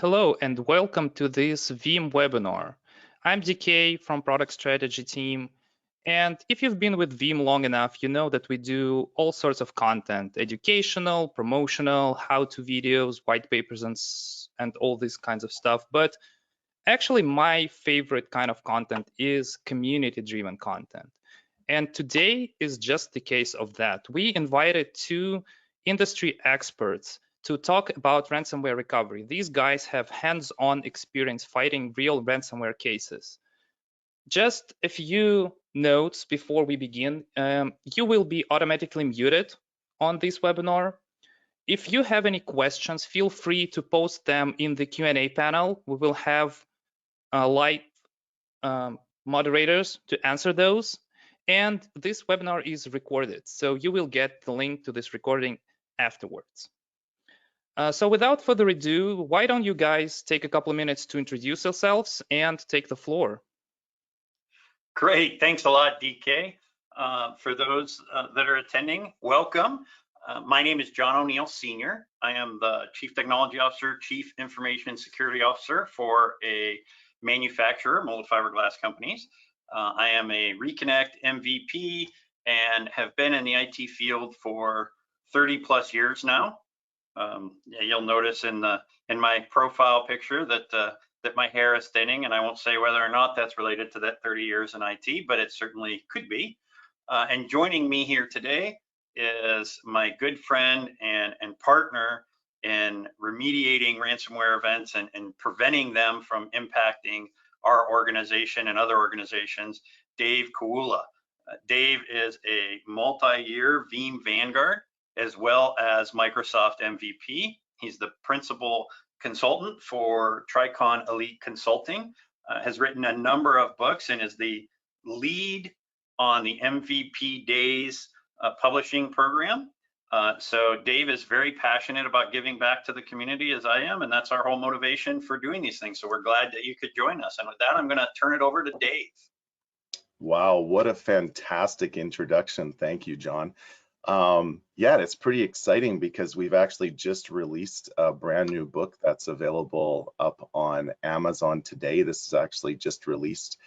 Hello and welcome to this Veeam webinar. I'm DK from Product Strategy team. And if you've been with Veeam long enough, you know that we do all sorts of content, educational, promotional, how-to videos, white papers, and all these kinds of stuff. But actually, my favorite kind of content is community-driven content. And today is just the case of that. We invited two industry experts to talk about ransomware recovery. These guys have hands-on experience fighting real ransomware cases. Just a few notes before we begin. You will be automatically muted on this webinar. If you have any questions, feel free to post them in the Q&A panel. We will have live moderators to answer those. And this webinar is recorded, so you will get the link to this recording afterwards. So without further ado, why don't you guys take a couple of minutes to introduce yourselves and take the floor? Great, thanks a lot, DK. For those that are attending, welcome. My name is John O'Neill, Sr. I am the Chief Technology Officer, Chief Information and Security Officer for a manufacturer, molded fiberglass companies. I am a Reconnect MVP and have been in the IT field for 30 plus years now. You'll notice in my profile picture that my hair is thinning, and I won't say whether or not that's related to that 30 years in IT, but it certainly could be. And joining me here today is my good friend and partner in remediating ransomware events and preventing them from impacting our organization and other organizations, Dave Kawula. Dave is a multi-year Veeam Vanguard as well as Microsoft MVP. He's the principal consultant for Tricon Elite Consulting, has written a number of books and is the lead on the MVP Days publishing program. So Dave is very passionate about giving back to the community as I am, and that's our whole motivation for doing these things. So we're glad that you could join us. And with that, I'm going to turn it over to Dave. Wow, what a fantastic introduction. Thank you, John. Yeah, it's pretty exciting because we've actually just released a brand new book that's available up on Amazon today. This is actually just released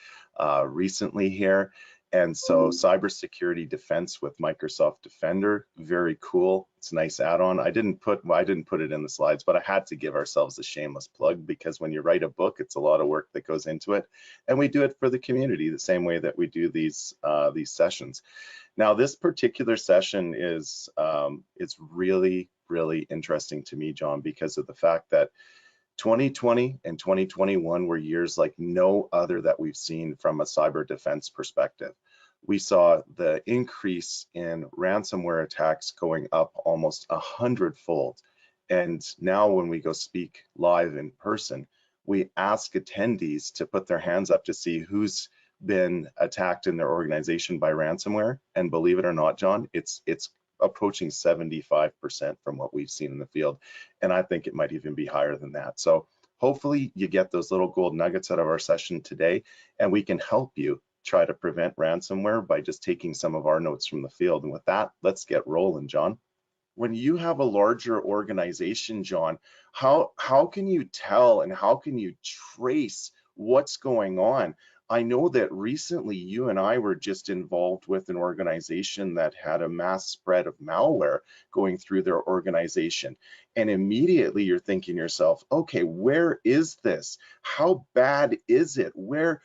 recently here. And so cybersecurity defense with Microsoft Defender, very cool. It's a nice add-on. I didn't put it in the slides, but I had to give ourselves a shameless plug because when you write a book, it's a lot of work that goes into it. And we do it for the community the same way that we do these sessions. Now, this particular session is it's really, really interesting to me, John, because of the fact that 2020 and 2021 were years like no other that we've seen from a cyber defense perspective. We saw the increase in ransomware attacks going up almost 100-fold. And now when we go speak live in person, we ask attendees to put their hands up to see who's been attacked in their organization by ransomware. And believe it or not, John, it's approaching 75% from what we've seen in the field. And I think it might even be higher than that. So hopefully you get those little gold nuggets out of our session today, and we can help you try to prevent ransomware by just taking some of our notes from the field. And with that, let's get rolling, John. When you have a larger organization, John, how can you tell and how can you trace what's going on? I know that recently you and I were just involved with an organization that had a mass spread of malware going through their organization. And immediately you're thinking to yourself, okay, where is this? How bad is it? Where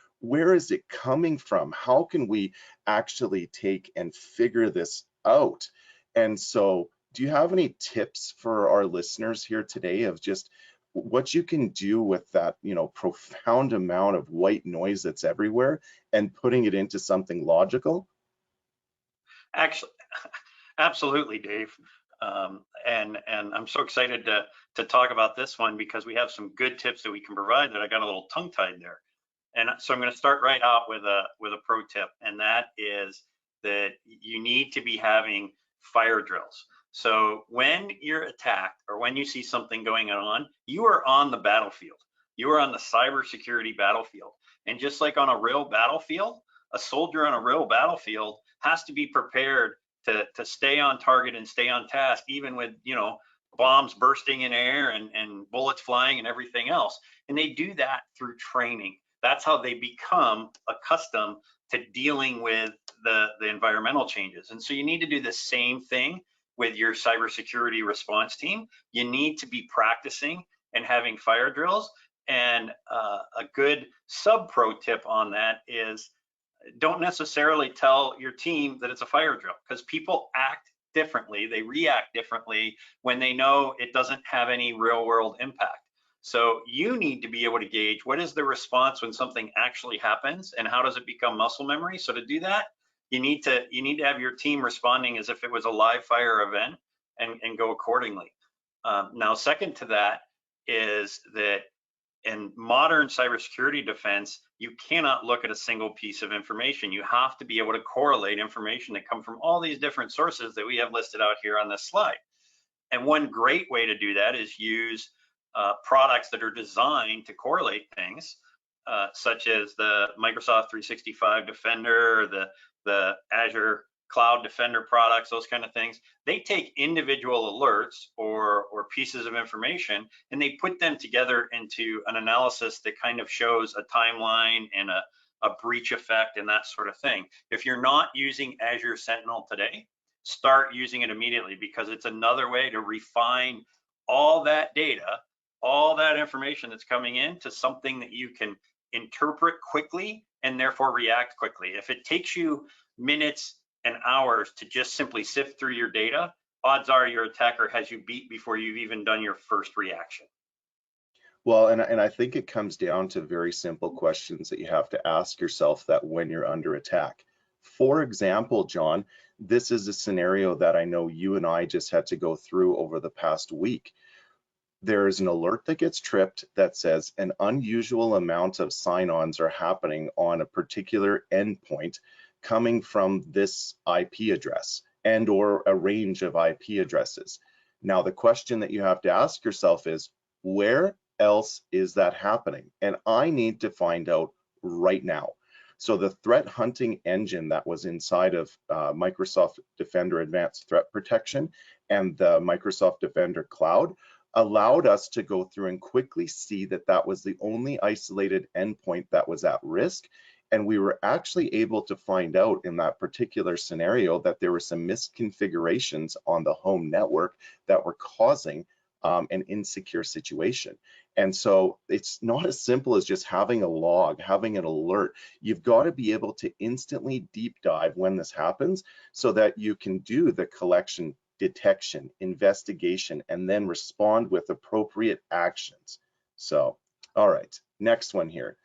is it coming from? How can we actually take and figure this out? And so do you have any tips for our listeners here today of just what you can do with that, profound amount of white noise that's everywhere and putting it into something logical? Actually, absolutely, Dave. And I'm so excited to talk about this one because we have some good tips that we can provide that I got a little tongue-tied there. And so I'm going to start right out with a pro tip, and that is that you need to be having fire drills. So when you're attacked or when you see something going on, you are on the battlefield. You are on the cybersecurity battlefield. And just like on a real battlefield, a soldier on a real battlefield has to be prepared to stay on target and stay on task, even with bombs bursting in air and bullets flying and everything else. And they do that through training. That's how they become accustomed to dealing with the environmental changes. And so you need to do the same thing with your cybersecurity response team. You need to be practicing and having fire drills. And a good sub-pro tip on that is don't necessarily tell your team that it's a fire drill, because people act differently. They react differently when they know it doesn't have any real world impact. So you need to be able to gauge what is the response when something actually happens and how does it become muscle memory. So to do that, you need to have your team responding as if it was a live fire event and go accordingly. Now, second to that is that in modern cybersecurity defense, you cannot look at a single piece of information. You have to be able to correlate information that come from all these different sources that we have listed out here on this slide. And one great way to do that is use products that are designed to correlate things, such as the Microsoft 365 Defender, or the Azure Cloud Defender products, those kind of things. They take individual alerts or pieces of information and they put them together into an analysis that kind of shows a timeline and a breach effect and that sort of thing. If you're not using Azure Sentinel today, start using it immediately, because it's another way to refine all that data, all that information that's coming in, to something that you can interpret quickly and therefore react quickly. If it takes you minutes and hours to just simply sift through your data, odds are your attacker has you beat before you've even done your first reaction. Well, and I think it comes down to very simple questions that you have to ask yourself that when you're under attack. For example, John, this is a scenario that I know you and I just had to go through over the past week. There is an alert that gets tripped that says an unusual amount of sign-ons are happening on a particular endpoint coming from this IP address and or a range of IP addresses. Now, the question that you have to ask yourself is, where else is that happening? And I need to find out right now. So the threat hunting engine that was inside of Microsoft Defender Advanced Threat Protection and the Microsoft Defender Cloud allowed us to go through and quickly see that that was the only isolated endpoint that was at risk. And we were actually able to find out in that particular scenario that there were some misconfigurations on the home network that were causing an insecure situation. And so it's not as simple as just having a log, having an alert. You've got to be able to instantly deep dive when this happens so that you can do the collection, detection, investigation, and then respond with appropriate actions. So, all right, next one here.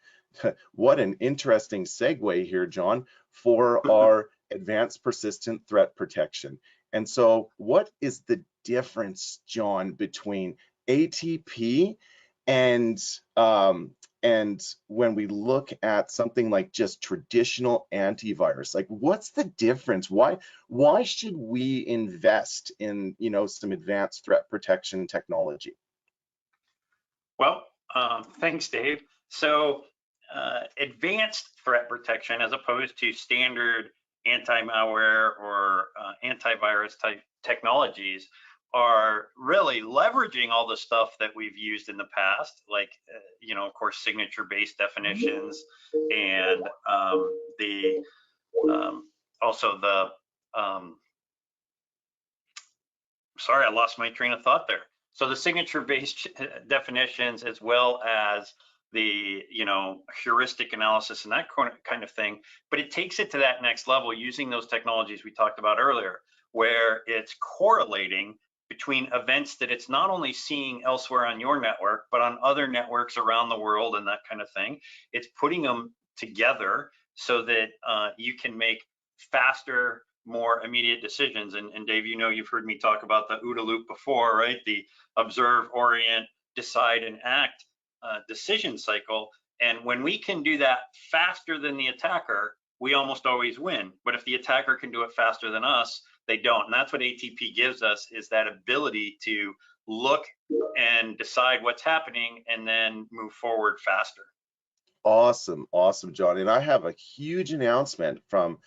What an interesting segue here, John, for our advanced persistent threat protection. And so what is the difference, John, between ATP and when we look at something like just traditional antivirus? Like, what's the difference? Why should we invest in, you know, some advanced threat protection technology? Well, thanks, Dave. So advanced threat protection, as opposed to standard anti-malware or antivirus type technologies, are really leveraging all the stuff that we've used in the past, like, you know, of course, signature-based definitions, and also the, sorry, I lost my train of thought there. So the signature-based definitions, as well as the, you know, heuristic analysis and that kind of thing, but it takes it to that next level using those technologies we talked about earlier, where it's correlating between events that it's not only seeing elsewhere on your network, but on other networks around the world and that kind of thing. It's putting them together so that you can make faster, more immediate decisions. And Dave, you know, you've heard me talk about the OODA loop before, right? The observe, orient, decide, and act decision cycle. And when we can do that faster than the attacker, we almost always win. But if the attacker can do it faster than us, they don't. And that's what ATP gives us, is that ability to look and decide what's happening and then move forward faster. Awesome, awesome, John. And I have a huge announcement from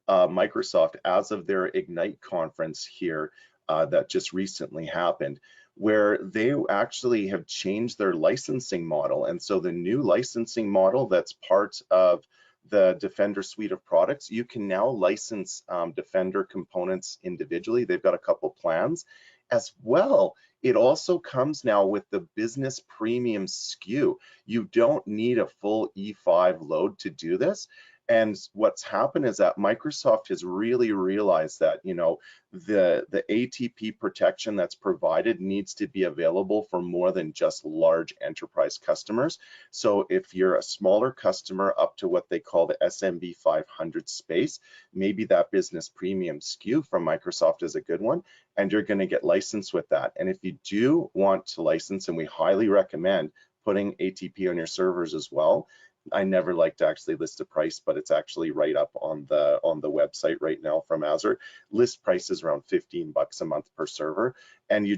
Microsoft as of their Ignite conference here that just recently happened. where they actually have changed their licensing model. And so the new licensing model that's part of the Defender suite of products, you can now license Defender components individually. They've got a couple plans as well. It also comes now with the business premium SKU. You don't need a full E5 load to do this. And what's happened is that Microsoft has really realized that, you know, the ATP protection that's provided needs to be available for more than just large enterprise customers. So if you're a smaller customer up to what they call the SMB 500 space, maybe that business premium SKU from Microsoft is a good one, and you're going to get licensed with that. And if you do want to license, and we highly recommend putting ATP on your servers as well, I never like to actually list a price, but it's actually right up on the website right now from Azure. List price is around $15 a month per server, and you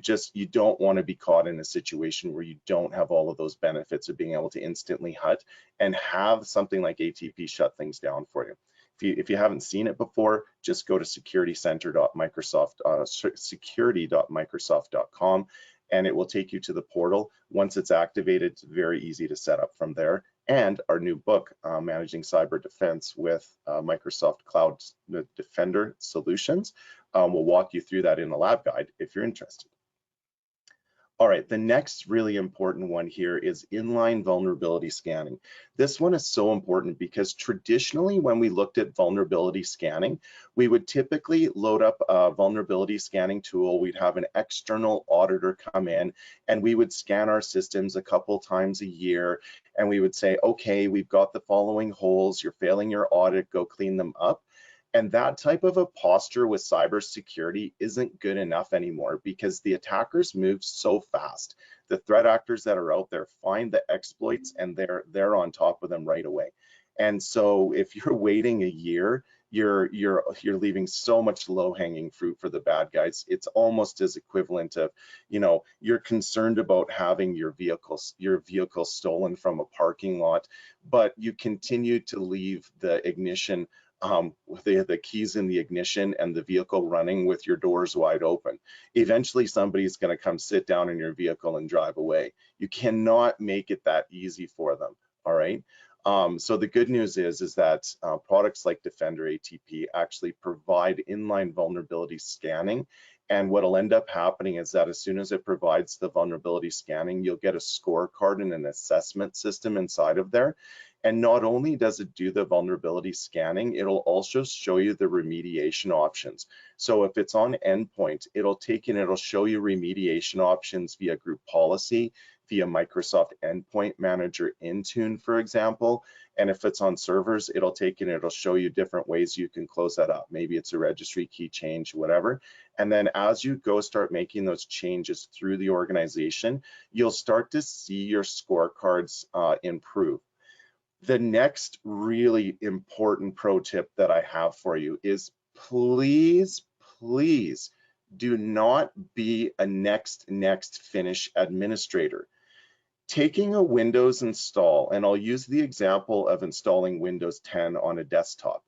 don't want to be caught in a situation where you don't have all of those benefits of being able to instantly hut and have something like ATP shut things down for you. If you haven't seen it before, just go to security.microsoft.com, and it will take you to the portal. Once it's activated, it's very easy to set up from there. And our new book, Managing Cyber Defense with Microsoft Cloud Defender Solutions, will walk you through that in a lab guide if you're interested. All right, the next really important one here is inline vulnerability scanning. This one is so important because traditionally when we looked at vulnerability scanning, we would typically load up a vulnerability scanning tool. We'd have an external auditor come in and we would scan our systems a couple times a year, and we would say, okay, we've got the following holes, you're failing your audit, go clean them up. And that type of a posture with cybersecurity isn't good enough anymore because the attackers move so fast. The threat actors that are out there find the exploits and they're on top of them right away. And so if you're waiting a year, you're leaving so much low-hanging fruit for the bad guys. It's almost as equivalent of, you know, you're concerned about having your vehicle stolen from a parking lot, but you continue to leave the ignition with the keys in the ignition and the vehicle running with your doors wide open. Eventually somebody's going to come sit down in your vehicle and drive away. You cannot make it that easy for them. All right. So the good news is that products like Defender ATP actually provide inline vulnerability scanning. And what'll end up happening is that as soon as it provides the vulnerability scanning, you'll get a scorecard and an assessment system inside of there. And not only does it do the vulnerability scanning, it'll also show you the remediation options. So if it's on endpoint, it'll show you remediation options via group policy, via Microsoft Endpoint Manager Intune, for example. And if it's on servers, it'll show you different ways you can close that up. Maybe it's a registry key change, whatever. And then as you start making those changes through the organization, you'll start to see your scorecards improve. The next really important pro tip that I have for you is please do not be a next finish administrator. Taking a Windows install, and I'll use the example of installing Windows 10 on a desktop.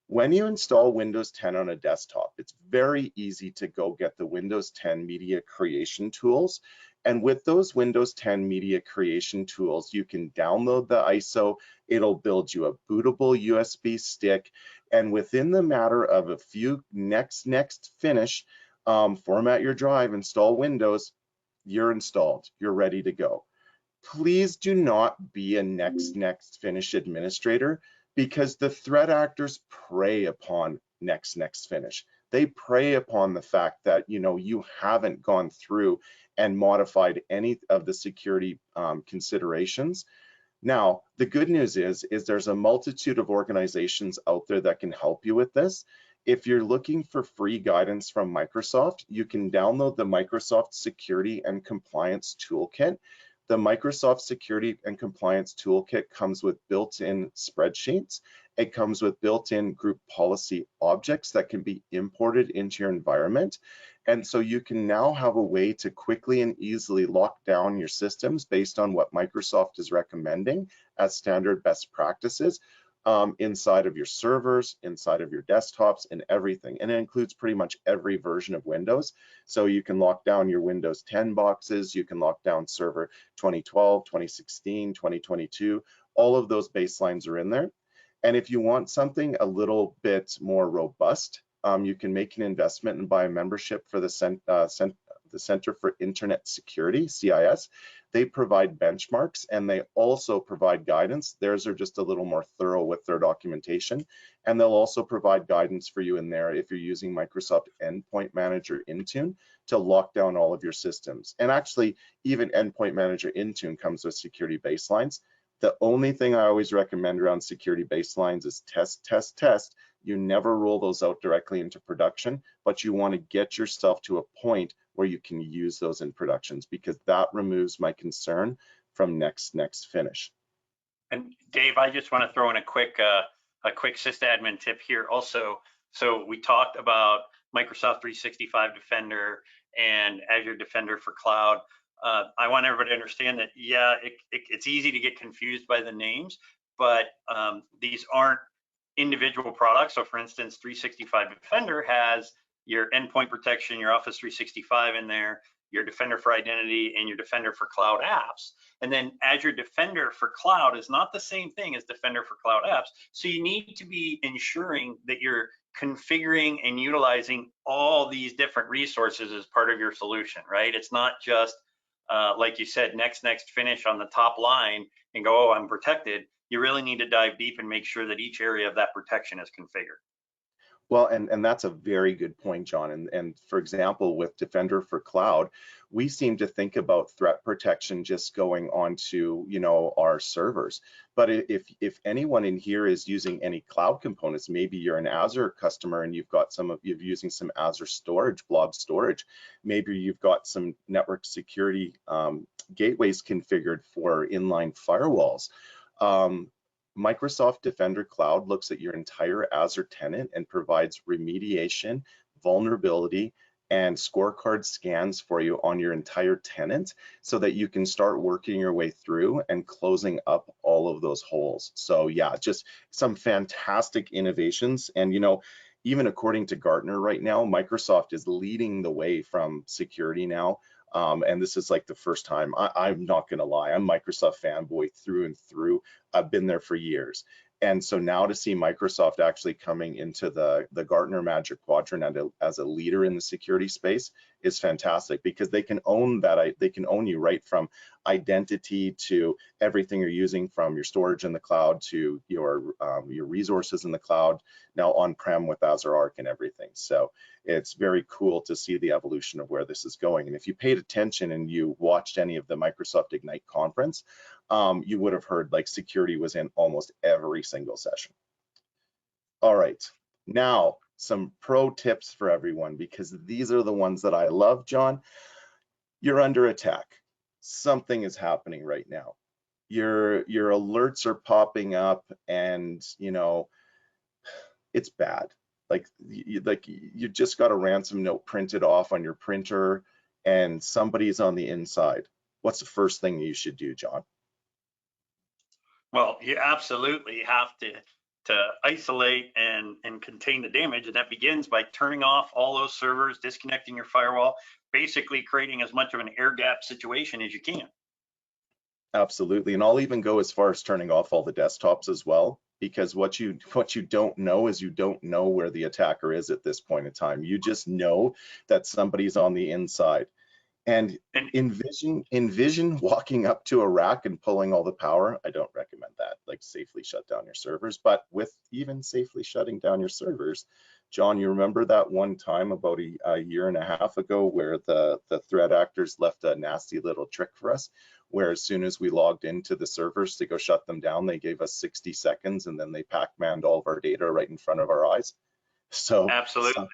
When you install Windows 10 on a desktop, it's very easy to go get the Windows 10 media creation tools. And with those Windows 10 media creation tools, you can download the ISO, it'll build you a bootable USB stick, and within the matter of a few next finish, format your drive, install Windows, you're installed, you're ready to go. Please do not be a next finish administrator, because the threat actors prey upon next finish. They prey upon the fact that, you know, you haven't gone through and modified any of the security considerations. Now, the good news is there's a multitude of organizations out there that can help you with this. If you're looking for free guidance from Microsoft, you can download the Microsoft Security and Compliance Toolkit. The Microsoft Security and Compliance Toolkit comes with built-in spreadsheets. It comes with built-in group policy objects that can be imported into your environment. And so you can now have a way to quickly and easily lock down your systems based on what Microsoft is recommending as standard best practices. inside of your servers, inside of your desktops, and everything. And it includes pretty much every version of Windows. So you can lock down your Windows 10 boxes, you can lock down Server 2012, 2016, 2022, all of those baselines are in there. And if you want something a little bit more robust, you can make an investment and buy a membership for the Center for Internet Security, CIS. They provide benchmarks and they also provide guidance. Theirs are just a little more thorough with their documentation. And they'll also provide guidance for you in there if you're using Microsoft Endpoint Manager Intune to lock down all of your systems. And actually, even Endpoint Manager Intune comes with security baselines. The only thing I always recommend around security baselines is test, test, test. You never roll those out directly into production, but you want to get yourself to a point where you can use those in productions, because that removes my concern from next finish. And Dave, I just want to throw in a quick sysadmin tip here also. So we talked about Microsoft 365 Defender and Azure Defender for Cloud. I want everybody to understand that, yeah, it's easy to get confused by the names, but these aren't individual products. So for instance, 365 Defender has your endpoint protection, your Office 365 in there, your Defender for Identity, and your Defender for Cloud Apps. And then Azure Defender for Cloud is not the same thing as Defender for Cloud Apps. So you need to be ensuring that you're configuring and utilizing all these different resources as part of your solution, right? It's not just, like you said, next, finish on the top line and go, oh, I'm protected. You really need to dive deep and make sure that each area of that protection is configured. Well, and that's a very good point, John. And for example, with Defender for Cloud, we seem to think about threat protection just going onto, you know, our servers. But if anyone in here is using any cloud components, maybe you're an Azure customer and you've got you're using some Azure storage, blob storage. Maybe you've got some network security gateways configured for inline firewalls. Microsoft Defender Cloud looks at your entire Azure tenant and provides remediation, vulnerability, and scorecard scans for you on your entire tenant so that you can start working your way through and closing up all of those holes. So yeah, just some fantastic innovations. And you know, even according to Gartner right now, Microsoft is leading the way from security now. And this is like the first time, I'm not gonna lie, I'm Microsoft fanboy through and through. I've been there for years. And so now to see Microsoft actually coming into the Gartner Magic Quadrant as a leader in the security space is fantastic, because they can own that, they can own you right from identity to everything you're using, from your storage in the cloud to your resources in the cloud, now on-prem with Azure Arc and everything. So it's very cool to see the evolution of where this is going. And if you paid attention and you watched any of the Microsoft Ignite conference, you would have heard like security was in almost every single session. All right, now some pro tips for everyone, because these are the ones that I love, John. You're under attack. Something is happening right now. Your alerts are popping up, and you know it's bad. Like you just got a ransom note printed off on your printer, and somebody's on the inside. What's the first thing you should do, John? Well, you absolutely have to isolate and contain the damage, and that begins by turning off all those servers, disconnecting your firewall, basically creating as much of an air gap situation as you can. Absolutely, and I'll even go as far as turning off all the desktops as well, because what you don't know is you don't know where the attacker is at this point in time. You just know that somebody's on the inside. And envision walking up to a rack and pulling all the power. I don't recommend that. Like, safely shut down your servers. But with even safely shutting down your servers, John, you remember that one time about a year and a half ago where the threat actors left a nasty little trick for us, where as soon as we logged into the servers to go shut them down, they gave us 60 seconds and then they Pac-Manned all of our data right in front of our eyes. So absolutely.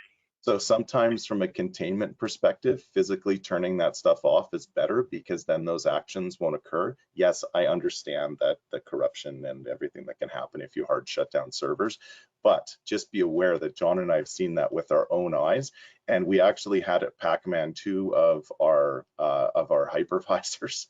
So sometimes from a containment perspective, physically turning that stuff off is better, because then those actions won't occur. Yes, I understand that the corruption and everything that can happen if you hard shut down servers, but just be aware that John and I have seen that with our own eyes, and we actually had it Pac-Man 2 of our hypervisors,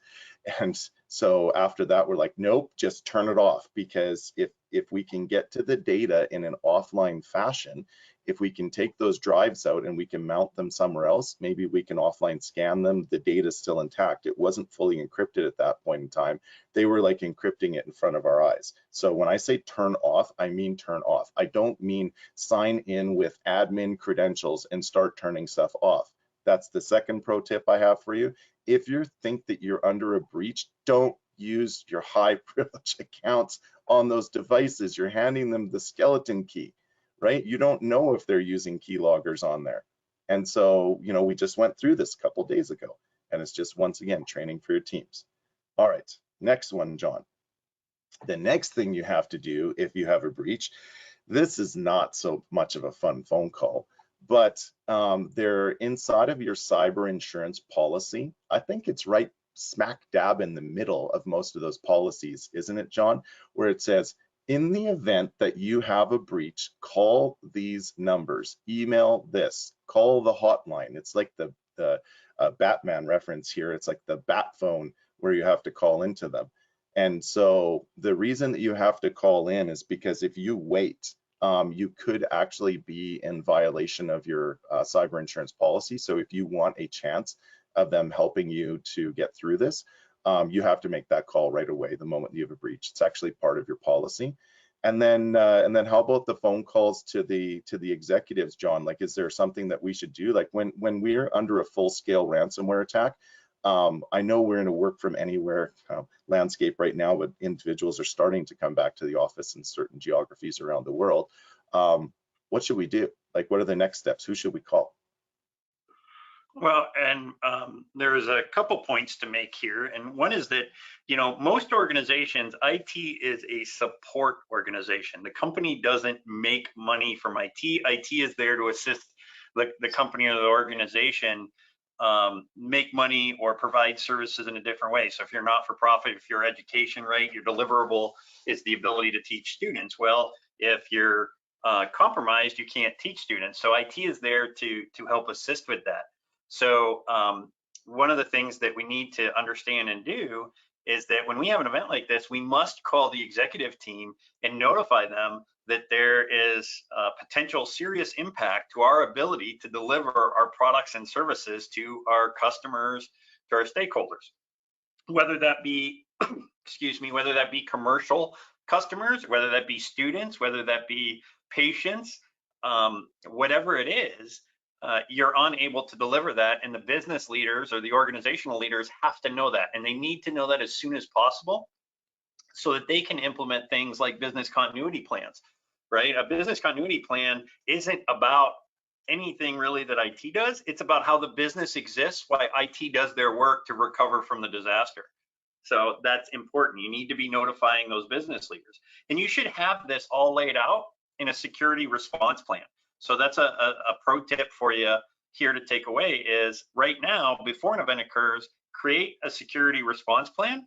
And so after that, we're like, nope, just turn it off, because if we can get to the data in an offline fashion, if we can take those drives out and we can mount them somewhere else, maybe we can offline scan them, the data's still intact. It wasn't fully encrypted at that point in time. They were like encrypting it in front of our eyes. So when I say turn off, I mean turn off. I don't mean sign in with admin credentials and start turning stuff off. That's the second pro tip I have for you. If you think that you're under a breach, don't use your high privilege accounts on those devices. You're handing them the skeleton key, right? You don't know if they're using keyloggers on there. And so, you know, we just went through this a couple days ago, and it's just, once again, training for your teams. All right, next one, John. The next thing you have to do if you have a breach, this is not so much of a fun phone call, but they're inside of your cyber insurance policy. I think it's right smack dab in the middle of most of those policies, isn't it, John? Where it says, in the event that you have a breach, call these numbers, email this, call the hotline. It's like the Batman reference here. It's like the bat phone where you have to call into them. And so the reason that you have to call in is because if you wait, you could actually be in violation of your cyber insurance policy. So if you want a chance of them helping you to get through this, you have to make that call right away the moment you have a breach. It's actually part of your policy. And then how about the phone calls to the executives, John? Like, is there something that we should do? Like when we're under a full-scale ransomware attack, I know we're in a work from anywhere landscape right now, but individuals are starting to come back to the office in certain geographies around the world. What should we do? Like, what are the next steps? Who should we call? Well, and there's a couple points to make here. And one is that, you know, most organizations, IT is a support organization. The company doesn't make money from IT. IT is there to assist the company or the organization make money or provide services in a different way. So if you're not for profit, if you're education, right, your deliverable is the ability to teach students. Well, if you're compromised, you can't teach students. So IT is there to help assist with that. So one of the things that we need to understand and do is that when we have an event like this, we must call the executive team and notify them that there is a potential serious impact to our ability to deliver our products and services to our customers, to our stakeholders, whether that be, excuse me, whether that be commercial customers, whether that be students, whether that be patients, whatever it is, you're unable to deliver that, and the business leaders or the organizational leaders have to know that, and they need to know that as soon as possible so that they can implement things like business continuity plans, right? A business continuity plan isn't about anything really that IT does. It's about how the business exists, why IT does their work to recover from the disaster. So that's important. You need to be notifying those business leaders. And you should have this all laid out in a security response plan. So that's a pro tip for you here to take away is right now, before an event occurs, create a security response plan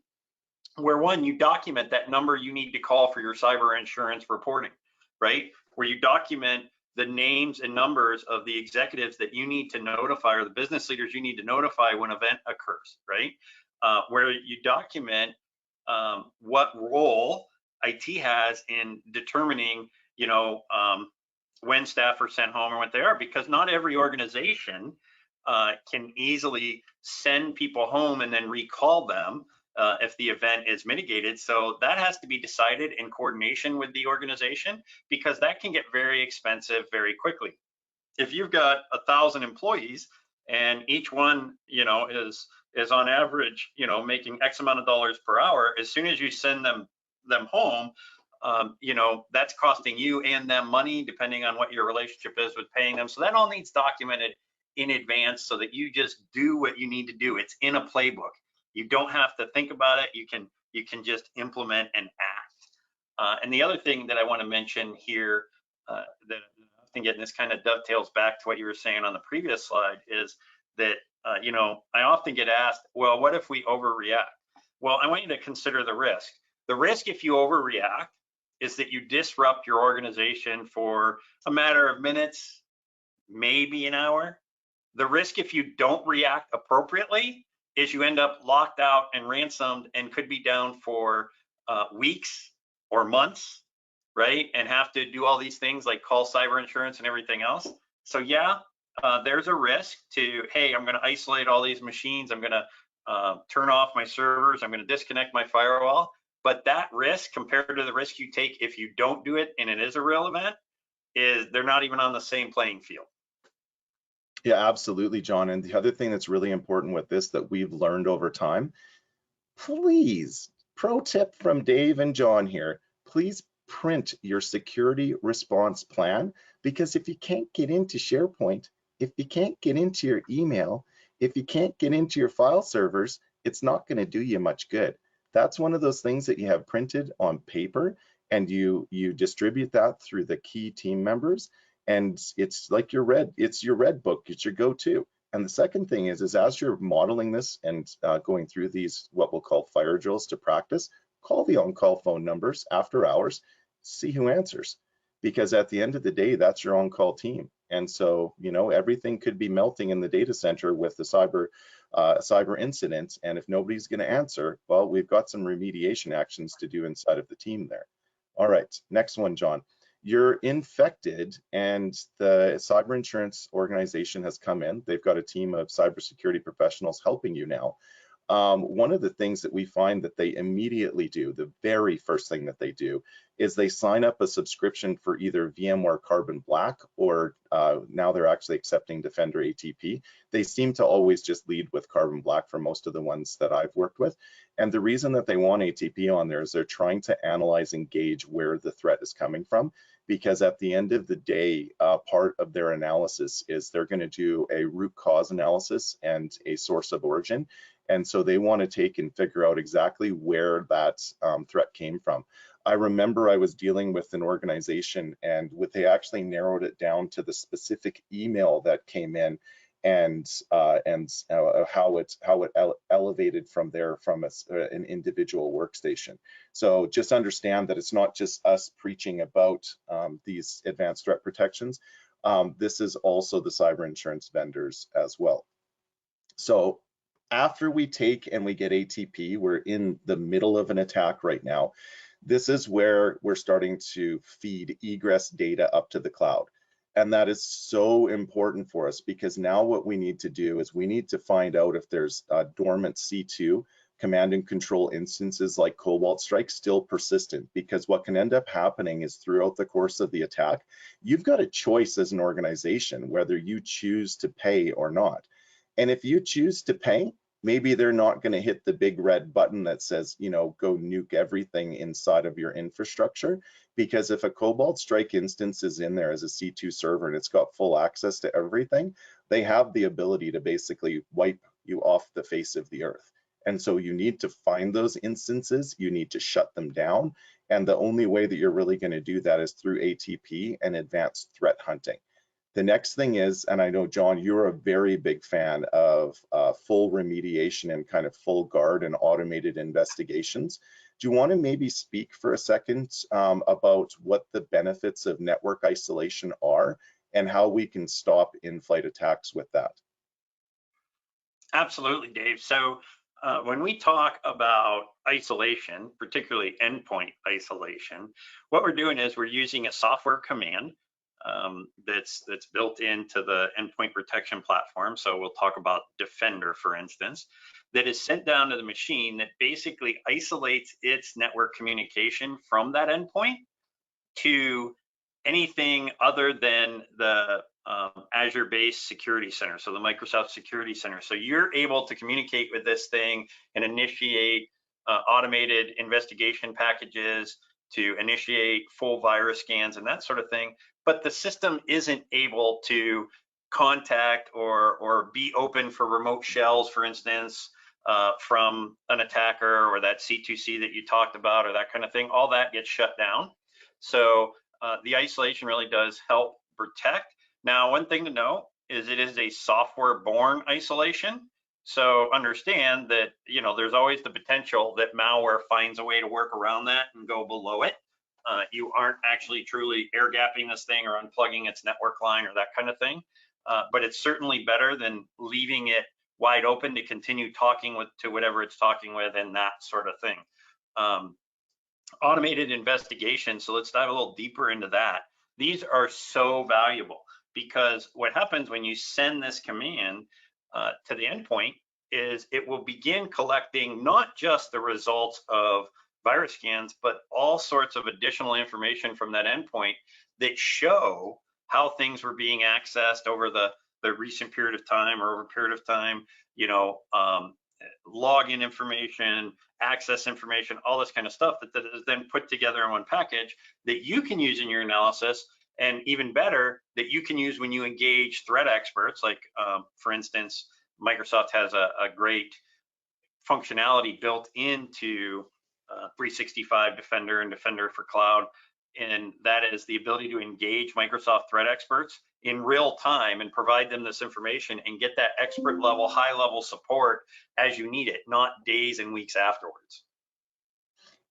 where one, you document that number you need to call for your cyber insurance reporting, right? Where you document the names and numbers of the executives that you need to notify or the business leaders you need to notify when an event occurs, right? Where you document what role IT has in determining, you know, when staff are sent home or what they are, because not every organization can easily send people home and then recall them if the event is mitigated. So that has to be decided in coordination with the organization, because that can get very expensive very quickly. If you've got 1,000 employees and each one, you know, is on average, you know, making X amount of dollars per hour, as soon as you send them home, you know, that's costing you and them money, depending on what your relationship is with paying them. So that all needs documented in advance so that you just do what you need to do. It's in a playbook. You don't have to think about it. You can just implement and act. And the other thing that I want to mention here that I think, and this kind of dovetails back to what you were saying on the previous slide, is that you know, I often get asked, well, what if we overreact? Well, I want you to consider the risk. The risk if you overreact is that you disrupt your organization for a matter of minutes, maybe an hour. The risk if you don't react appropriately is you end up locked out and ransomed and could be down for weeks or months, right? And have to do all these things like call cyber insurance and everything else. So yeah, there's a risk to, hey, I'm going to isolate all these machines. I'm going to turn off my servers. I'm going to disconnect my firewall. But that risk compared to the risk you take if you don't do it and it is a real event, is they're not even on the same playing field. Yeah, absolutely, John. And the other thing that's really important with this that we've learned over time, please, pro tip from Dave and John here, please print your security response plan, because if you can't get into SharePoint, if you can't get into your email, if you can't get into your file servers, it's not going to do you much good. That's one of those things that you have printed on paper and you distribute that through the key team members, and it's like your red book, it's your go-to. And the second thing is as you're modeling this and going through these, what we'll call fire drills to practice, call the on-call phone numbers after hours, see who answers. Because at the end of the day, that's your on-call team. And so, you know, everything could be melting in the data center with the cyber incident. And if nobody's going to answer, well, we've got some remediation actions to do inside of the team there. All right, next one, John. You're infected and the cyber insurance organization has come in. They've got a team of cybersecurity professionals helping you now. One of the things that we find that they immediately do, the very first thing that they do, is they sign up a subscription for either VMware Carbon Black or now they're actually accepting Defender ATP. They seem to always just lead with Carbon Black for most of the ones that I've worked with. And the reason that they want ATP on there is they're trying to analyze and gauge where the threat is coming from. Because at the end of the day, part of their analysis is they're going to do a root cause analysis and a source of origin. And so they want to take and figure out exactly where that threat came from. I remember I was dealing with an organization and they actually narrowed it down to the specific email that came in and how it elevated from there from an individual workstation. So just understand that it's not just us preaching about these advanced threat protections. This is also the cyber insurance vendors as well. So after we take and we get ATP, we're in the middle of an attack right now. This is where we're starting to feed egress data up to the cloud. And that is so important for us because now what we need to do is we need to find out if there's dormant C2 command and control instances like Cobalt Strike still persistent, because what can end up happening is throughout the course of the attack, you've got a choice as an organization whether you choose to pay or not. And if you choose to pay, maybe they're not going to hit the big red button that says, you know, go nuke everything inside of your infrastructure. Because if a Cobalt Strike instance is in there as a C2 server and it's got full access to everything, they have the ability to basically wipe you off the face of the earth. And so you need to find those instances, you need to shut them down. And the only way that you're really going to do that is through ATP and advanced threat hunting. The next thing is, and I know, John, you're a very big fan of full remediation and kind of full guard and automated investigations. Do you want to maybe speak for a second about what the benefits of network isolation are and how we can stop in-flight attacks with that? Absolutely, Dave. So when we talk about isolation, particularly endpoint isolation, what we're doing is we're using a software command that's built into the endpoint protection platform. So we'll talk about Defender, for instance, that is sent down to the machine that basically isolates its network communication from that endpoint to anything other than the Azure-based security center, so the Microsoft Security Center. So you're able to communicate with this thing and initiate automated investigation packages, to initiate full virus scans and that sort of thing. But the system isn't able to contact or be open for remote shells, for instance, from an attacker or that C2C that you talked about or that kind of thing. All that gets shut down. So the isolation really does help protect. Now, one thing to know is it is a software-borne isolation. So understand that, you know, there's always the potential that malware finds a way to work around that and go below it. You aren't actually truly air gapping this thing or unplugging its network line or that kind of thing. But it's certainly better than leaving it wide open to continue talking to whatever it's talking with and that sort of thing. Automated investigation. So let's dive a little deeper into that. These are so valuable because what happens when you send this command to the endpoint is it will begin collecting not just the results of virus scans, but all sorts of additional information from that endpoint that show how things were being accessed over the recent period of time or over a period of time, you know, login information, access information, all this kind of stuff that is then put together in one package that you can use in your analysis, and even better, that you can use when you engage threat experts. Like, for instance, Microsoft has a great functionality built into 365 Defender and Defender for Cloud, and that is the ability to engage Microsoft threat experts in real time and provide them this information and get that expert level, high level support as you need it, not days and weeks afterwards.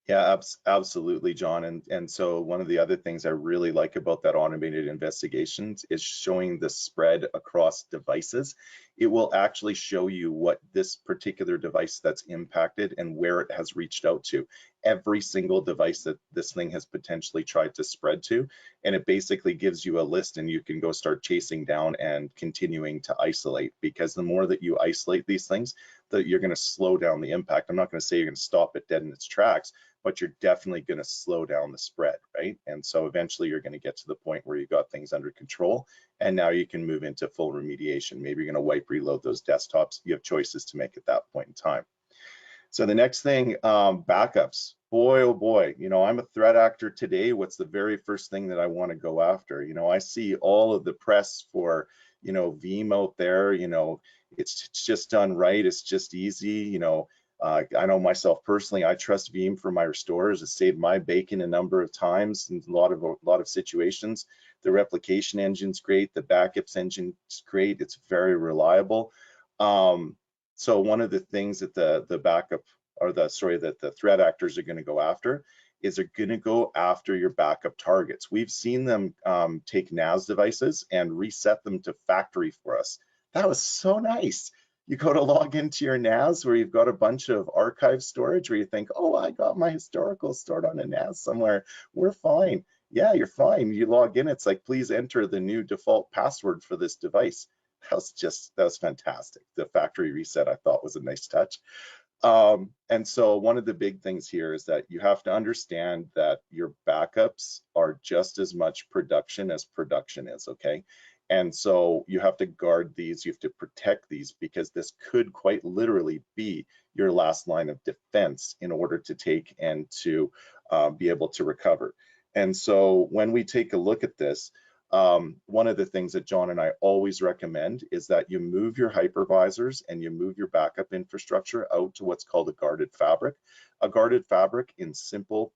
Yeah, absolutely, John. And so one of the other things I really like about that automated investigations is showing the spread across devices. It will actually show you what this particular device that's impacted and where it has reached out to. Every single device that this thing has potentially tried to spread to, and it basically gives you a list, and you can go start chasing down and continuing to isolate, because the more that you isolate these things, that you're going to slow down the impact. I'm not going to say you're going to stop it dead in its tracks, but you're definitely going to slow down the spread, right? And so eventually you're going to get to the point where you've got things under control, and now you can move into full remediation. Maybe you're going to wipe, reload those desktops. You have choices to make at that point in time. So the next thing, backups. Boy, oh boy, you know, I'm a threat actor today. What's the very first thing that I want to go after? You know, I see all of the press for, you know, Veeam out there. You know, it's just done right. It's just easy. You know, I know myself personally, I trust Veeam for my restores. It saved my bacon a number of times in a lot of situations. The replication engine's great. The backups engine's great. It's very reliable. So one of the things that the backup, or the threat actors are going to go after is they're going to go after your backup targets. We've seen them take NAS devices and reset them to factory for us. That was so nice. You go to log into your NAS where you've got a bunch of archive storage where you think, oh, I got my historical stored on a NAS somewhere. We're fine. Yeah, you're fine. You log in, it's like, please enter the new default password for this device. That was fantastic. The factory reset, I thought, was a nice touch. And so one of the big things here is that you have to understand that your backups are just as much production as production is, okay? And so you have to guard these, you have to protect these, because this could quite literally be your last line of defense in order to take and to be able to recover. And so when we take a look at this, one of the things that John and I always recommend is that you move your hypervisors and you move your backup infrastructure out to what's called a guarded fabric. A guarded fabric, in simple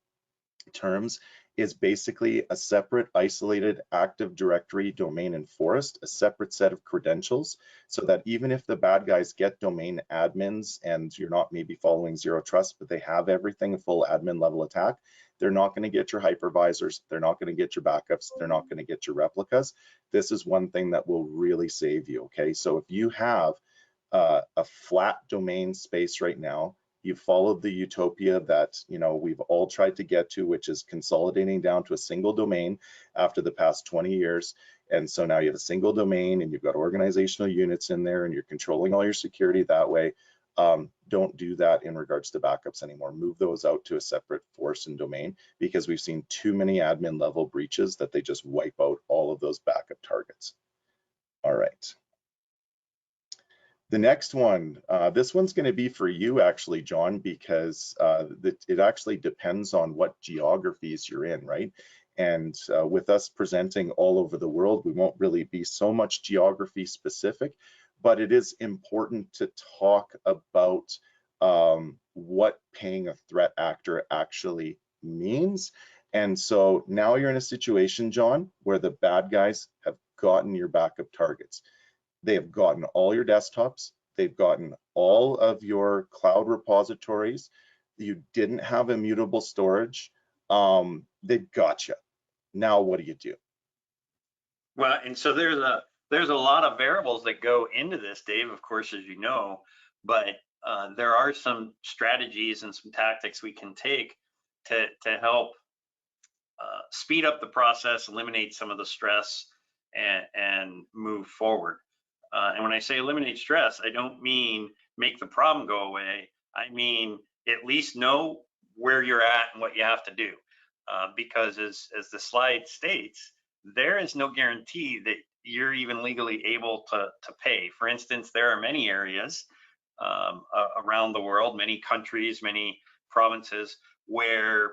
terms, is basically a separate, isolated Active Directory domain and forest, a separate set of credentials, so that even if the bad guys get domain admins and you're not maybe following zero trust, but they have everything, a full admin level attack, they're not going to get your hypervisors, they're not going to get your backups, they're not going to get your replicas. This is one thing that will really save you, okay? So if you have a flat domain space right now, you've followed the utopia that, you know, we've all tried to get to, which is consolidating down to a single domain after the past 20 years. And so now you have a single domain and you've got organizational units in there and you're controlling all your security that way. Don't do that in regards to backups anymore. Move those out to a separate force and domain, because we've seen too many admin level breaches that they just wipe out all of those backup targets. All right. The next one, this one's going to be for you actually, John, because it actually depends on what geographies you're in, right? And with us presenting all over the world, we won't really be so much geography specific, but it is important to talk about what paying a threat actor actually means. And so now you're in a situation, John, where the bad guys have gotten your backup targets. They have gotten all your desktops. They've gotten all of your cloud repositories. You didn't have immutable storage. They've got you. Now, what do you do? Well, and so there's there's a lot of variables that go into this, Dave, of course, as you know, but there are some strategies and some tactics we can take to help speed up the process, eliminate some of the stress, and move forward. And when I say eliminate stress, I don't mean make the problem go away. I mean at least know where you're at and what you have to do. Because as the slide states, there is no guarantee that you're even legally able to pay. For instance, there are many areas around the world, many countries, many provinces where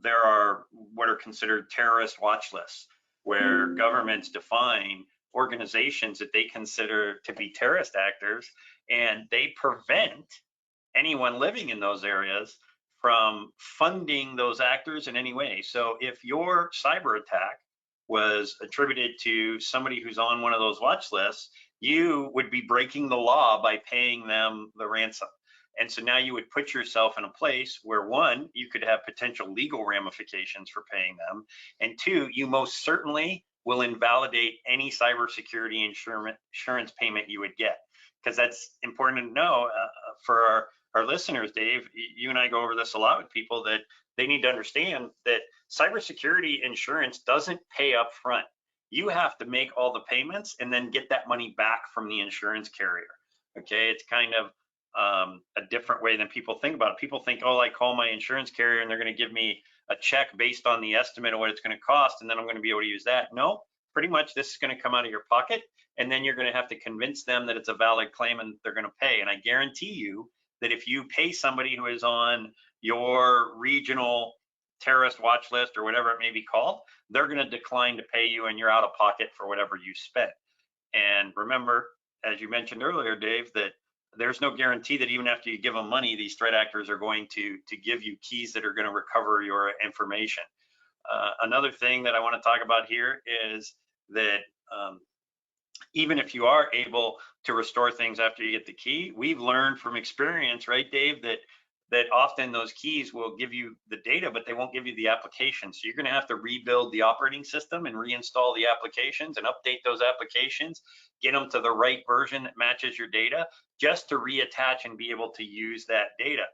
there are what are considered terrorist watch lists, where governments define organizations that they consider to be terrorist actors, and they prevent anyone living in those areas from funding those actors in any way. So if your cyber attack was attributed to somebody who's on one of those watch lists, you would be breaking the law by paying them the ransom. And so now you would put yourself in a place where, one, you could have potential legal ramifications for paying them, and two, you most certainly will invalidate any cybersecurity insurance payment you would get. Because that's important to know for our listeners, Dave. You and I go over this a lot with people, that they need to understand that cybersecurity insurance doesn't pay up front. You have to make all the payments and then get that money back from the insurance carrier. Okay, it's kind of a different way than people think about it. People think, oh, I call my insurance carrier and they're going to give me a check based on the estimate of what it's going to cost, and then I'm going to be able to use that. No, pretty much this is going to come out of your pocket, and then you're going to have to convince them that it's a valid claim and they're going to pay. And I guarantee you that if you pay somebody who is on your regional terrorist watch list or whatever it may be called, they're going to decline to pay you, and you're out of pocket for whatever you spent. And remember, as you mentioned earlier, Dave, that there's no guarantee that even after you give them money, these threat actors are going to give you keys that are going to recover your information. Another thing that I want to talk about here is that even if you are able to restore things after you get the key, we've learned from experience, right, Dave, that often those keys will give you the data, but they won't give you the application. So you're going to have to rebuild the operating system and reinstall the applications and update those applications, get them to the right version that matches your data, just to reattach and be able to use that data.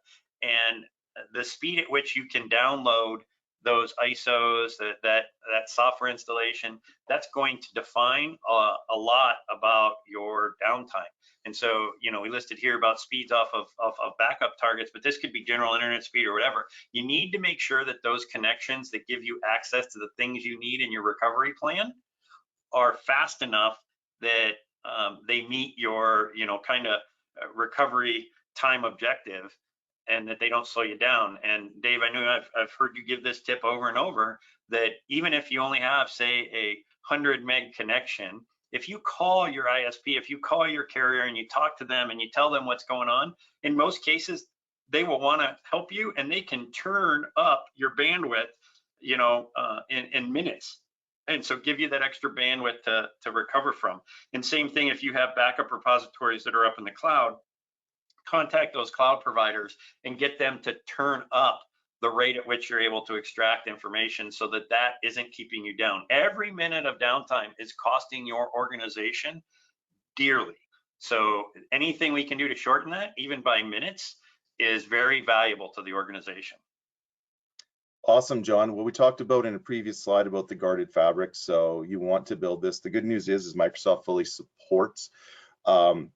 And the speed at which you can download those ISOs, that software installation, that's going to define a lot about your downtime. And so, we listed here about speeds off of backup targets, but this could be general internet speed or whatever. You need to make sure that those connections that give you access to the things you need in your recovery plan are fast enough that they meet your, kind of recovery time objective, and that they don't slow you down. And Dave, I know I've heard you give this tip over and over, that even if you only have, say, a 100 meg connection, if you call your ISP, if you call your carrier and you talk to them and you tell them what's going on, in most cases, they will want to help you, and they can turn up your bandwidth, in minutes. And so give you that extra bandwidth to recover from. And same thing if you have backup repositories that are up in the cloud, contact those cloud providers and get them to turn up the rate at which you're able to extract information, so that that isn't keeping you down. Every minute of downtime is costing your organization dearly. So anything we can do to shorten that, even by minutes, is very valuable to the organization. Awesome, John. Well, we talked about in a previous slide about the guarded fabric. So you want to build this. The good news is Microsoft fully supports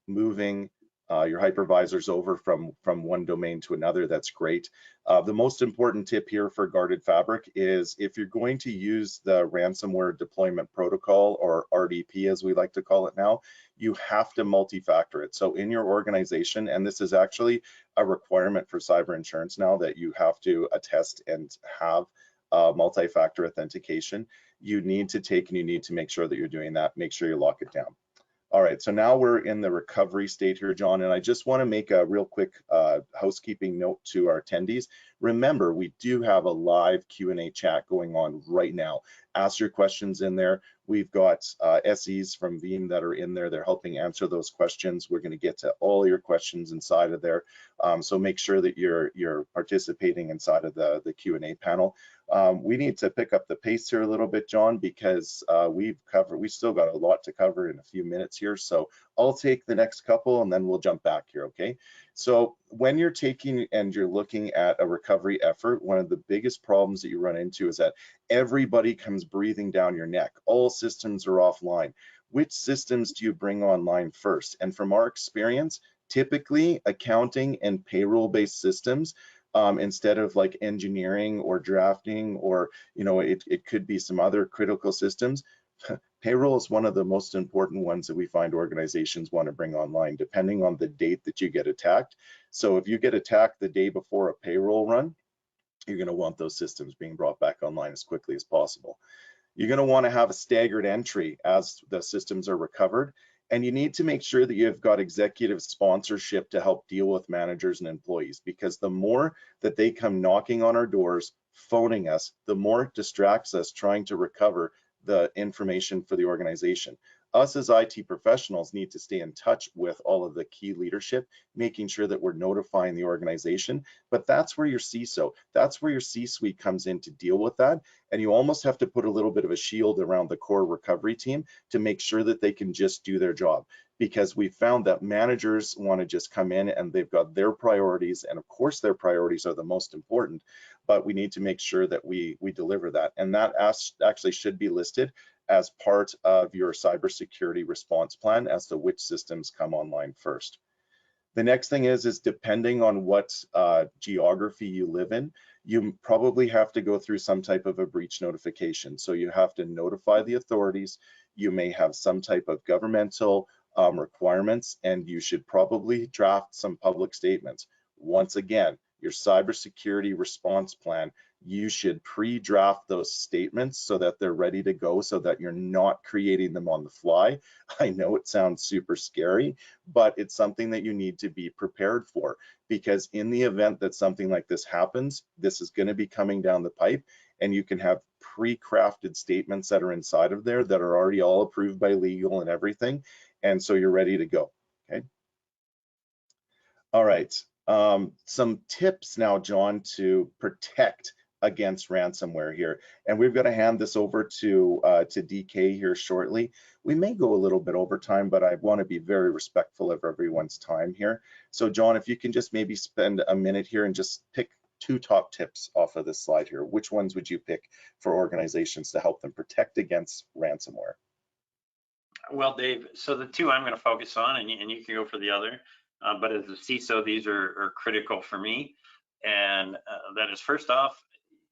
moving your hypervisors over from one domain to another. That's great. The most important tip here for guarded fabric is, if you're going to use the ransomware deployment protocol, or RDP as we like to call it now, you have to multi-factor it. So in your organization, and this is actually a requirement for cyber insurance now, that you have to attest and have multi-factor authentication. You need to take and you need to make sure that you're doing that. Make sure you lock it down. All right, so now we're in the recovery state here, John, and I just want to make a real quick housekeeping note to our attendees. Remember, we do have a live Q&A chat going on right now. Ask your questions in there. We've got SEs from Veeam that are in there. They're helping answer those questions. We're going to get to all your questions inside of there. So make sure that you're participating inside of the Q&A panel. We need to pick up the pace here a little bit, John, because we've still got a lot to cover in a few minutes here. So I'll take the next couple and then we'll jump back here, okay? So when you're taking and you're looking at a recovery effort, one of the biggest problems that you run into is that everybody comes breathing down your neck. All systems are offline. Which systems do you bring online first? And from our experience, typically accounting and payroll-based systems, instead of like engineering or drafting, or it could be some other critical systems. Payroll is one of the most important ones that we find organizations want to bring online, depending on the date that you get attacked. So if you get attacked the day before a payroll run, you're going to want those systems being brought back online as quickly as possible. You're going to want to have a staggered entry as the systems are recovered. And you need to make sure that you've got executive sponsorship to help deal with managers and employees, because the more that they come knocking on our doors, phoning us, the more it distracts us trying to recover the information for the organization. Us as IT professionals need to stay in touch with all of the key leadership, making sure that we're notifying the organization. But that's where your CISO, that's where your C-suite comes in to deal with that. And you almost have to put a little bit of a shield around the core recovery team to make sure that they can just do their job. Because we found that managers want to just come in and they've got their priorities, and of course their priorities are the most important, but we need to make sure that we deliver that. And that actually should be listed as part of your cybersecurity response plan as to which systems come online first. The next thing is depending on what geography you live in, you probably have to go through some type of a breach notification. So you have to notify the authorities. You may have some type of governmental requirements, and you should probably draft some public statements. Once again, your cybersecurity response plan, you should pre-draft those statements so that they're ready to go, so that you're not creating them on the fly. I know it sounds super scary, but it's something that you need to be prepared for, because in the event that something like this happens, this is going to be coming down the pipe, and you can have pre-crafted statements that are inside of there that are already all approved by legal and everything, and so you're ready to go. Okay. All right. Some tips now, John, to protect against ransomware here, and we've got to hand this over to DK here shortly. We may go a little bit over time, but I want to be very respectful of everyone's time here. So John, if you can just maybe spend a minute here and just pick 2 top tips off of this slide here. Which ones would you pick for organizations to help them protect against ransomware? Well, Dave, so the 2 I'm going to focus on, and you can go for the other, but as a CISO, these are critical for me. And that is, first off,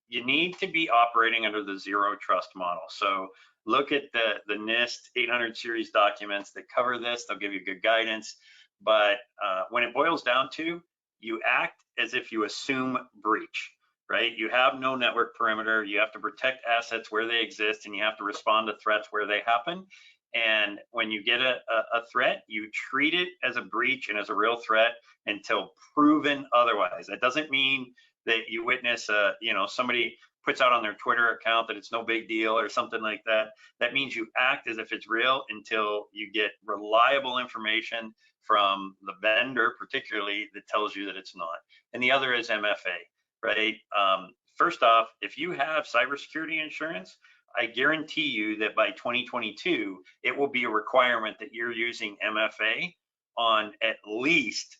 you need to be operating under the zero trust model. So look at the NIST 800 series documents that cover this. They'll give you good guidance. But when it boils down to, you act as if you assume breach, right? You have no network perimeter. You have to protect assets where they exist, and you have to respond to threats where they happen. And when you get a threat, you treat it as a breach and as a real threat until proven otherwise. That doesn't mean that you witness somebody puts out on their Twitter account that it's no big deal or something like that. That means you act as if it's real until you get reliable information from the vendor, particularly, that tells you that it's not. And the other is MFA, right? First off, if you have cybersecurity insurance, I guarantee you that by 2022, it will be a requirement that you're using MFA on at least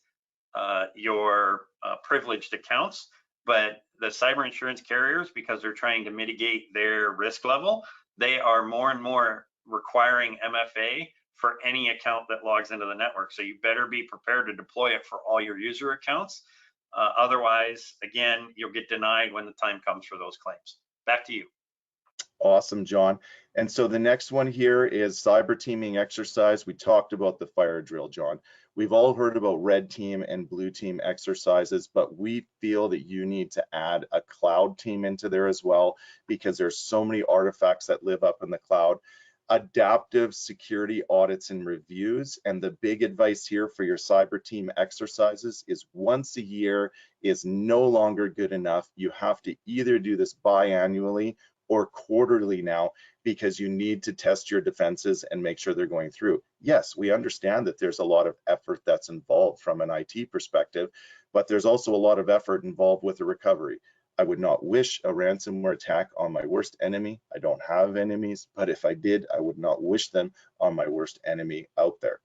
your privileged accounts. But the cyber insurance carriers, because they're trying to mitigate their risk level, they are more and more requiring MFA for any account that logs into the network. So you better be prepared to deploy it for all your user accounts. Otherwise, again, you'll get denied when the time comes for those claims. Back to you. Awesome, John. And so the next one here is cyber teaming exercise. We talked about the fire drill, John. We've all heard about red team and blue team exercises, but we feel that you need to add a cloud team into there as well, because there's so many artifacts that live up in the cloud. Adaptive security audits and reviews. And the big advice here for your cyber team exercises is once a year is no longer good enough. You have to either do this biannually or quarterly now because you need to test your defenses and make sure they're going through. Yes, we understand that there's a lot of effort that's involved from an IT perspective, but there's also a lot of effort involved with the recovery. I would not wish a ransomware attack on my worst enemy. I don't have enemies, but if I did, I would not wish them on my worst enemy out there.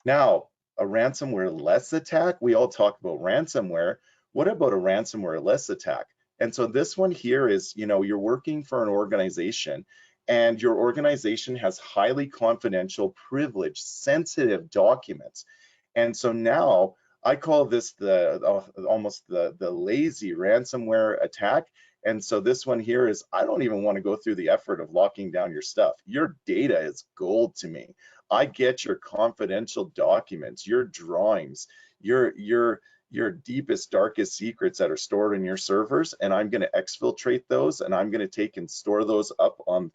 Now, a ransomware-less attack, we all talk about ransomware. What about a ransomware-less attack? And so this one here is, you're working for an organization and your organization has highly confidential, privileged, sensitive documents. And so now I call this almost the lazy ransomware attack. And so this one here is, I don't even want to go through the effort of locking down your stuff. Your data is gold to me. I get your confidential documents, your drawings, your deepest, darkest secrets that are stored in your servers, and I'm going to exfiltrate those, and I'm going to take and store those up on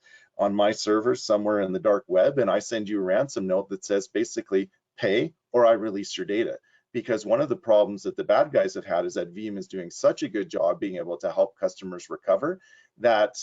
my servers somewhere in the dark web, and I send you a ransom note that says basically pay or I release your data. Because one of the problems that the bad guys have had is that Veeam is doing such a good job being able to help customers recover that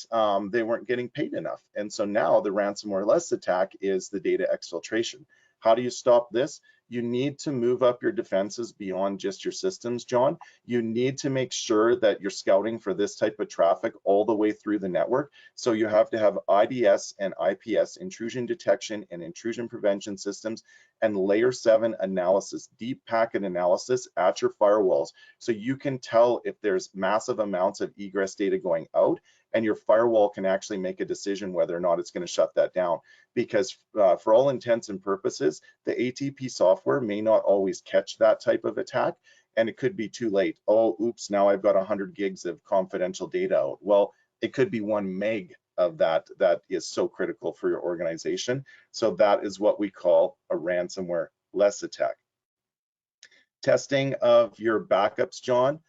they weren't getting paid enough. And so now the ransomware-less attack is the data exfiltration. How do you stop this? You need to move up your defenses beyond just your systems, John. You need to make sure that you're scouting for this type of traffic all the way through the network. So you have to have IDS and IPS, intrusion detection and intrusion prevention systems, and layer 7 analysis, deep packet analysis at your firewalls. So you can tell if there's massive amounts of egress data going out, and your firewall can actually make a decision whether or not it's going to shut that down. Because for all intents and purposes, the ATP software may not always catch that type of attack, and it could be too late. Oh, oops, now I've got 100 gigs of confidential data out. Well, it could be 1 meg of that is so critical for your organization. So that is what we call a ransomware-less attack. Testing of your backups, John,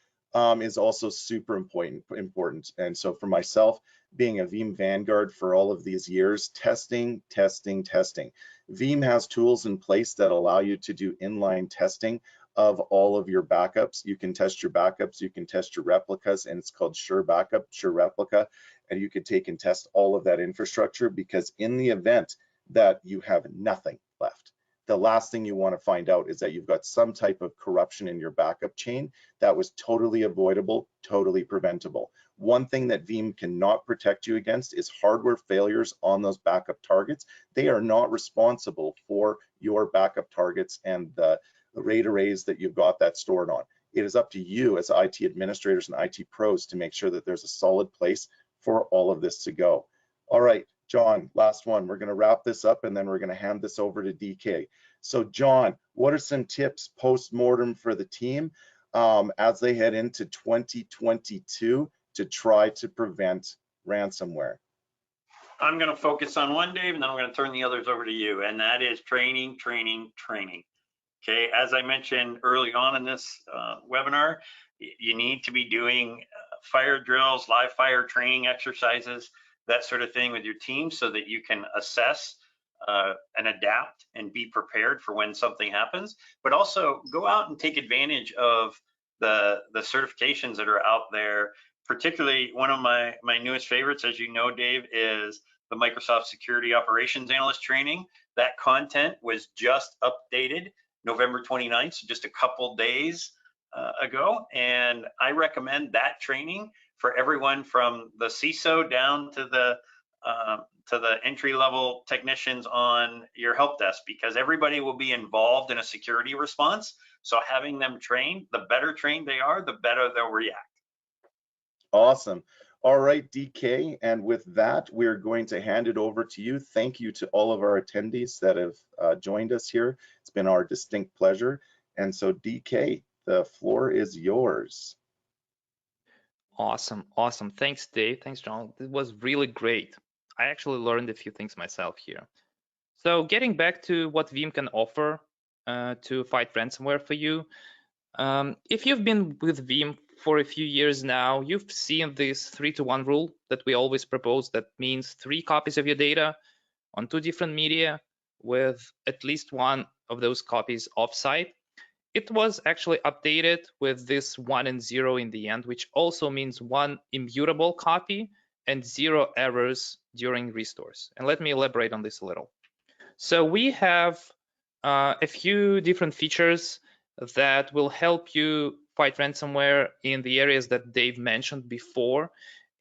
is also super important. And so for myself, being a Veeam Vanguard for all of these years, testing. Veeam has tools in place that allow you to do inline testing of all of your backups. You can test your backups, you can test your replicas, and it's called Sure Backup, Sure Replica, and you can take and test all of that infrastructure, because in the event that you have nothing left, the last thing you want to find out is that you've got some type of corruption in your backup chain that was totally avoidable, totally preventable. One thing that Veeam cannot protect you against is hardware failures on those backup targets. They are not responsible for your backup targets and the RAID arrays that you've got that stored on. It is up to you as IT administrators and IT pros to make sure that there's a solid place for all of this to go. All right, John, last one. We're going to wrap this up and then we're going to hand this over to DK. So John, what are some tips post-mortem for the team as they head into 2022 to try to prevent ransomware? I'm going to focus on one, Dave, and then I'm going to turn the others over to you, and that is training. Okay, as I mentioned early on in this webinar, you need to be doing fire drills, live fire training exercises, that sort of thing with your team so that you can assess and adapt and be prepared for when something happens, but also go out and take advantage of the certifications that are out there. Particularly one of my newest favorites, as you know, Dave, is the Microsoft Security Operations Analyst training. That content was just updated November 29th, so just a couple days ago, and I recommend that training for everyone from the CISO down to the entry-level technicians on your help desk, because everybody will be involved in a security response. So having them trained, the better trained they are, the better they'll react. Awesome. All right, DK, and with that, we're going to hand it over to you. Thank you to all of our attendees that have joined us here. It's been our distinct pleasure. And so DK, the floor is yours. Awesome. Thanks, Dave. Thanks, John. It was really great. I actually learned a few things myself here. So getting back to what Veeam can offer to fight ransomware for you, if you've been with Veeam for a few years now, you've seen this 3-to-1 rule that we always propose. That means 3 copies of your data on 2 different media with at least one of those copies offsite. It was actually updated with this 1 and 0 in the end, which also means 1 immutable copy and 0 errors during restores. And let me elaborate on this a little. So we have a few different features that will help you fight ransomware in the areas that Dave mentioned before.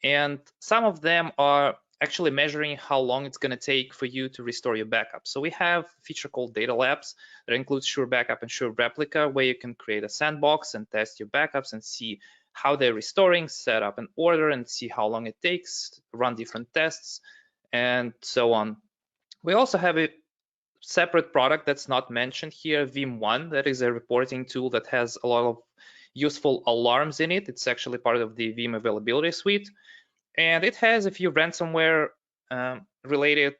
And some of them are actually measuring how long it's going to take for you to restore your backup. So we have a feature called Data Labs that includes Sure Backup and Sure Replica, where you can create a sandbox and test your backups and see how they're restoring, set up an order and see how long it takes, run different tests, and so on. We also have a separate product that's not mentioned here, Veeam One, that is a reporting tool that has a lot of useful alarms in it. It's actually part of the Veeam availability suite. And it has a few ransomware related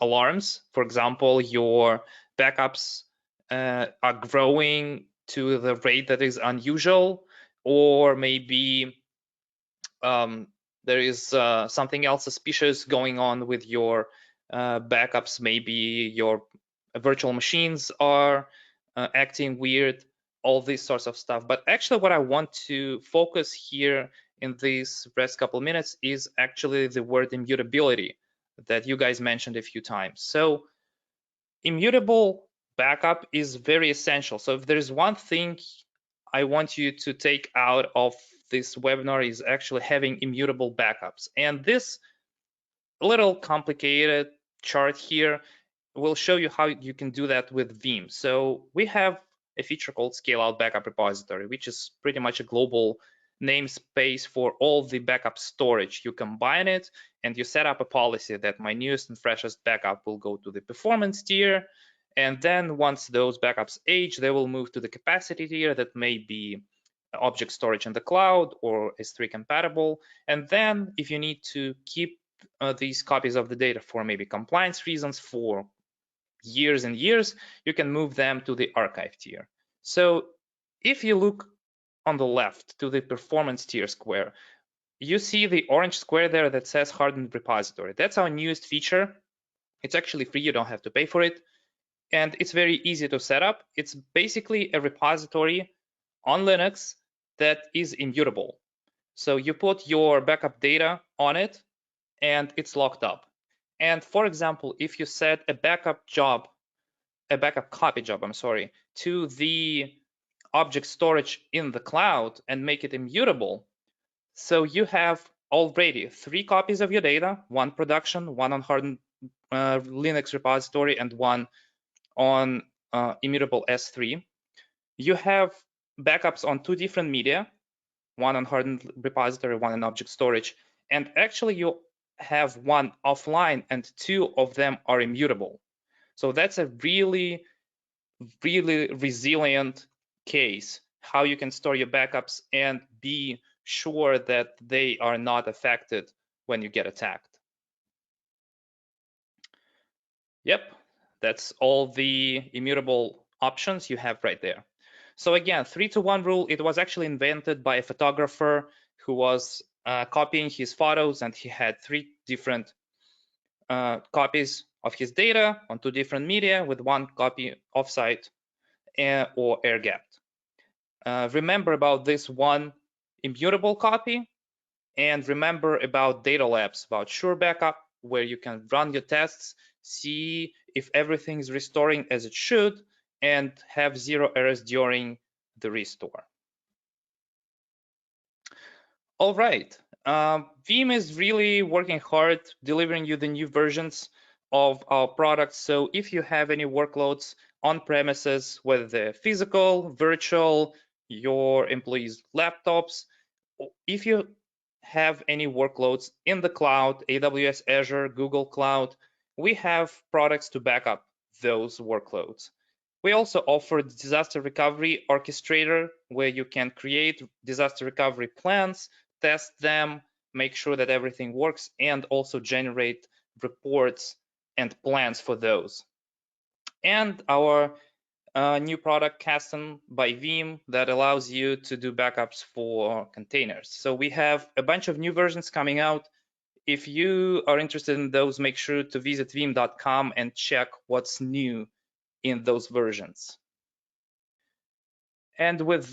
alarms. For example, your backups are growing to the rate that is unusual, or maybe there is something else suspicious going on with your backups. Maybe your virtual machines are acting weird, all these sorts of stuff. But actually what I want to focus here in these first couple of minutes is actually the word immutability that you guys mentioned a few times. So immutable backup is very essential. So if there's one thing I want you to take out of this webinar is actually having immutable backups. And this little complicated chart here will show you how you can do that with Veeam. So we have a feature called Scale Out Backup Repository, which is pretty much a global namespace for all the backup storage. You combine it and you set up a policy that my newest and freshest backup will go to the performance tier. And then once those backups age, they will move to the capacity tier that may be object storage in the cloud or S3 compatible. And then if you need to keep these copies of the data for maybe compliance reasons for years and years, you can move them to the archive tier. So if you look on the left to the performance tier square, you see the orange square there that says hardened repository. That's our newest feature. It's actually free, you don't have to pay for it. And it's very easy to set up. It's basically a repository on Linux that is immutable. So you put your backup data on it and it's locked up. And for example, if you set a backup copy job, to the object storage in the cloud and make it immutable, so you have already 3 copies of your data, one production, one on hardened Linux repository, and one on immutable S3. You have backups on 2 different media, one on hardened repository, one in object storage, and actually you have one offline and 2 of them are immutable. So that's a really resilient case, how you can store your backups and be sure that they are not affected when you get attacked. Yep, that's all the immutable options you have right there. So again, 3-to-1 rule, it was actually invented by a photographer who was copying his photos, and he had 3 different copies of his data on 2 different media with 1 copy offsite or air gapped. Remember about this one immutable copy, and remember about Data Labs, about Sure Backup, where you can run your tests, see if everything is restoring as it should, and have 0 errors during the restore. All right, Veeam is really working hard delivering you the new versions of our products. So if you have any workloads on premises, whether they're physical, virtual, your employees' laptops, if you have any workloads in the cloud, AWS, Azure, Google Cloud, we have products to back up those workloads. We also offer disaster recovery orchestrator, where you can create disaster recovery plans, test them, make sure that everything works, and also generate reports and plans for those. And our new product, Custom by Veeam, that allows you to do backups for containers. So we have a bunch of new versions coming out. If you are interested in those, make sure to visit veeam.com and check what's new in those versions. And with that,